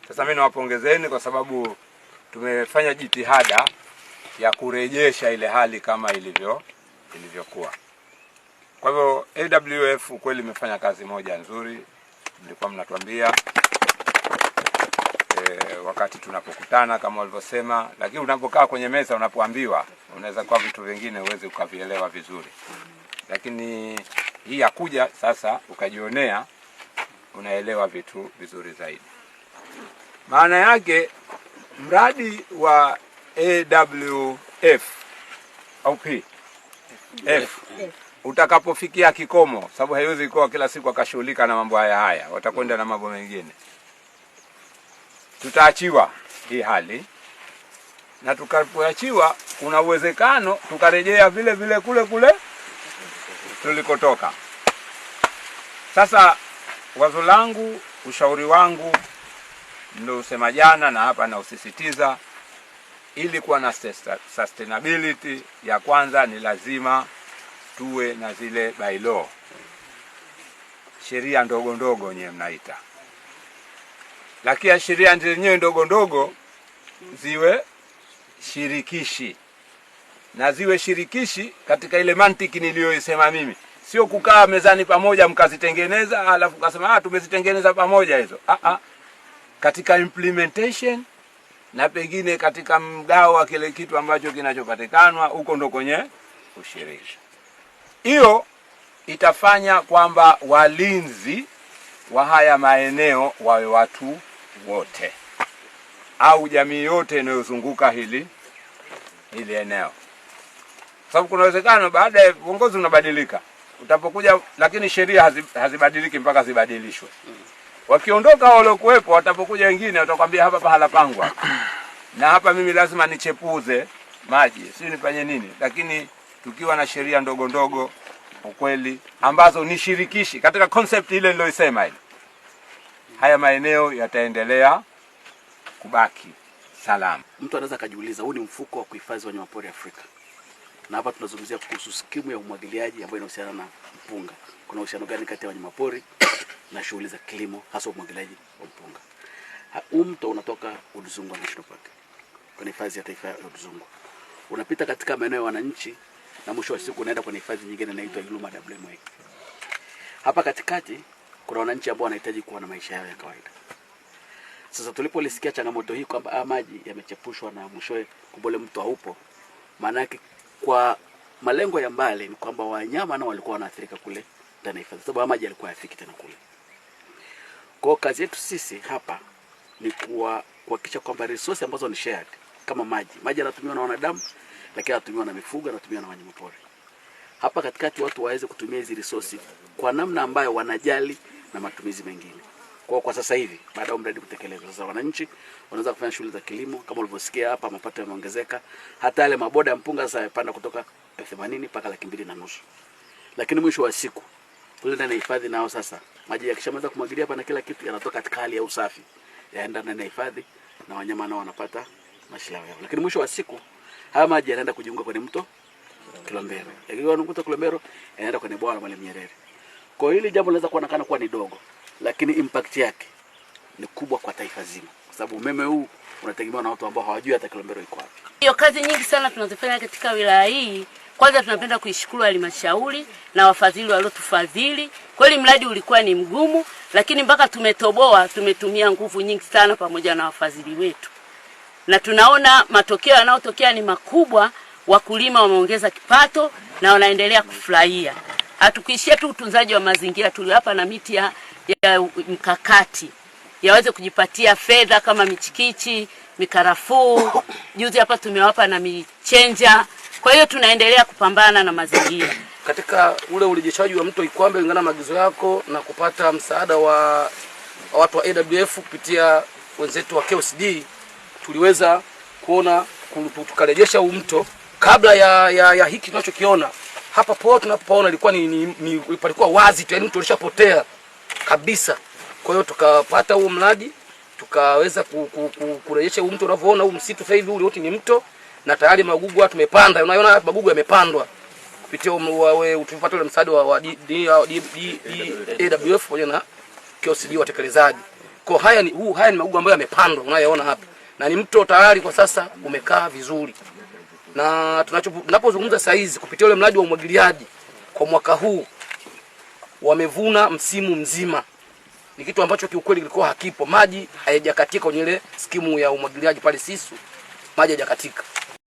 Sasa mimi nawapongezeni kwa sababu tumefanya jitihada ya kurejesha ile hali kama ilivyokuwa. Kwa hivyo AWF kweli imefanya kazi moja nzuri, mlikuwa mnatuambia wakati tunapokutana kama walivyosema, lakini unapokaa kwenye meza unapoambiwa unaweza kwa vitu vingine uweze ukavielewa vizuri. Lakini hii yakuja sasa ukajionea, unaelewa vitu vizuri zaidi. Maana yake mradi wa AWF au F utakapofikia kikomo, sababu haiwezi kuwa kila siku akashughulika na mambo haya, watakwenda na mambo mengine. Tutaachiwa hii hali, na tukapoachiwa kuna uwezekano tukarejea vile vile kule tulikotoka. Sasa wazo langu, ushauri wangu ndio usema jana na hapa na usisitiza, ili kuwa na sustainability ya kwanza ni lazima tuwe na zile bylaw, sheria ndogo ndogo nyewe mnaita. Lakini sheria zenyewe ndogo ndogo ziwe shirikishi, na ziwe shirikishi katika ile mantiki niliyoisema mimi. Sio kukaa mezani pamoja mkazitengeneza alafu ukasema tumezitengeneza pamoja hizo. Katika implementation na pengine katika mgao wa kile kitu ambacho kinachopatikanwa, huko ndo kwenye ushiriki. Hiyo itafanya kwamba walinzi wa haya maeneo wawe watu wote au jamii yote inayozunguka hili eneo. Sababu kuna uwezekano baada ya uongozi unabadilika, utapokuja, lakini sheria hazibadiliki mpaka zibadilishwe. Wakiondoka wale kuwepo, watapokuja wengine watakwambia hapa pahala pangwa na hapa mimi lazima nichepuze maji, si nifanye nini. Lakini tukiwa na sheria ndogo ndogo ukweli ambazo ni shirikishi katika concept ile niliyosema ile, haya maeneo yataendelea kubaki salama. Mtu anaweza kujiuliza, huu ni mfuko wa kuhifadhi wanyamapori Afrika, na hapa tunazungumzia kuhusu skimu ya umwagiliaji ambayo inahusiana na mpunga. Kuna uhusiano gani kati ya wanyamapori na shughuli za kilimo, hasa umwagiliaji wa mpunga? Huu mto unatoka Udzungwa National Park, kwenye hifadhi ya taifa ya Udzungwa, unapita katika maeneo ya wananchi, na mwisho wa siku unaenda kwenye hifadhi nyingine inaitwa Iluma WMA. Hapa katikati kuna wananchi ambao wanahitaji kuwa na maisha yao ya kawaida. Sasa tulipolisikia changamoto hii kwamba maji yamechepushwa na mwishowe kubole mto haupo, maana yake kwa malengo ya mbali ni kwamba wanyama nao walikuwa wanaathirika kule ndani ya hifadhi, sababu maji yalikuwa hayafiki tena kule. Kwa kazi yetu sisi hapa ni kuhakikisha kwamba resource ambazo ni shared kama maji yanatumiwa na wanadamu, lakini yanatumiwa na mifugo, yanatumiwa na wanyamapori. Hapa katikati watu waweze kutumia hizi resource kwa namna ambayo wanajali na matumizi mengine. Kwa sasa hivi baada ya mradi kutekelezwa, sasa wananchi wanaweza kufanya shughuli za kilimo kama ulivyosikia hapa, mapato yameongezeka. Hata yale maboda ya mpunga sasa yamepanda kutoka 80 mpaka 250,000. Lakini mwisho wa siku kule ndani ya hifadhi nao sasa maji yakishamaliza kumwagilia hapa na kila kitu yanatoka katika hali ya usafi, yaenda ndani ya hifadhi na wanyama nao wanapata mashilao yao. Lakini mwisho wa siku haya maji yanaenda kujiunga kwenye mto Kilombero. Yakiwa mto Kilombero yanaenda kwenye bwawa la Mwalimu Nyerere. Kwa hili jambo linaweza kuonekana kuwa ni dogo, lakini impact yake ni kubwa kwa taifa zima, kwa sababu umeme huu unategemewa na watu ambao hawajui hata Kilombero iko wapi. Hiyo kazi nyingi sana tunazofanya katika wilaya hii. Kwanza tunapenda kuishukuru halmashauri na wafadhili waliotufadhili. Kweli mradi ulikuwa ni mgumu, lakini mpaka tumetoboa, tumetumia nguvu nyingi sana pamoja na wafadhili wetu. Na tunaona matokeo yanayotokea ni makubwa, wakulima wameongeza kipato na wanaendelea kufurahia. Hatukuishia tu utunzaji wa mazingira, tuliwapa na miti ya mkakati yaweze kujipatia fedha kama michikichi, mikarafuu. Juzi hapa tumewapa na michenja. Kwa hiyo tunaendelea kupambana na mazingira. Katika ule urejeshaji wa mto Ikwambe kulingana na maagizo yako na kupata msaada wa watu wa AWF kupitia wenzetu wa KOCD, tuliweza kuona tukarejesha huu mto kabla ya hiki tunachokiona. Hapa po tunapoona ilikuwa palikuwa wazi tu, yani mto ulishapotea kabisa. Kwa hiyo tukapata huo mradi, tukaweza kurejesha huu mto. Unavyoona huu msitu sasa hivi ule wote ni mto, na tayari magugu tumepanda. Unaona magugu yamepandwa kupitia utupata ule msaada wa AWF pamoja na KOCD watekelezaji. Kwa haya ni magugu ambayo yamepandwa unayoona hapa. Na ni mto tayari kwa sasa umekaa vizuri. Na tunapozungumza saa hizi kupitia ule mradi wa umwagiliaji kwa mwaka huu wamevuna msimu mzima. Ni kitu ambacho kiukweli kilikuwa hakipo. Maji hayajakatika kwenye ile skimu ya umwagiliaji pale Sisu. Maji hayajakatika.